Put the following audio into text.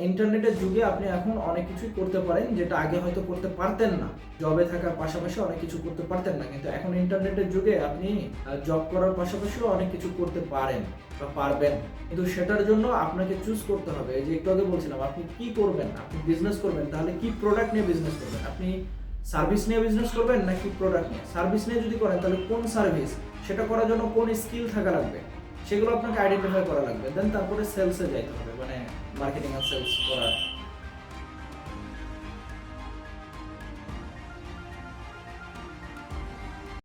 ইন্টারনেটের যুগে আপনি এখন অনেক কিছুই করতে পারেন যেটা আগে হয়তো করতে পারতেন না। জবে থাকার পাশাপাশি অনেক কিছু করতে পারতেন না, কিন্তু এখন ইন্টারনেটের যুগে আপনি জব করার পাশাপাশিও অনেক কিছু করতে পারেন বা পারবেন। কিন্তু সেটার জন্য আপনাকে চুজ করতে হবে। এই যে একটু আগে বলছিলাম, আপনি কি করবেন? আপনি বিজনেস করবেন, তাহলে কি প্রোডাক্ট নিয়ে বিজনেস করবেন? আপনি সার্ভিস নিয়ে বিজনেস করবেন নাকি প্রোডাক্ট নিয়ে? সার্ভিস নিয়ে যদি করেন তাহলে কোন সার্ভিস, সেটা করার জন্য কোন স্কিল থাকা লাগবে, সেগুলো আপনাকে আইডেন্টিফাই করা লাগবে। দেন তারপরে সেলসে যাইতে হবে, মানে মার্কেটিং আর সেলস করার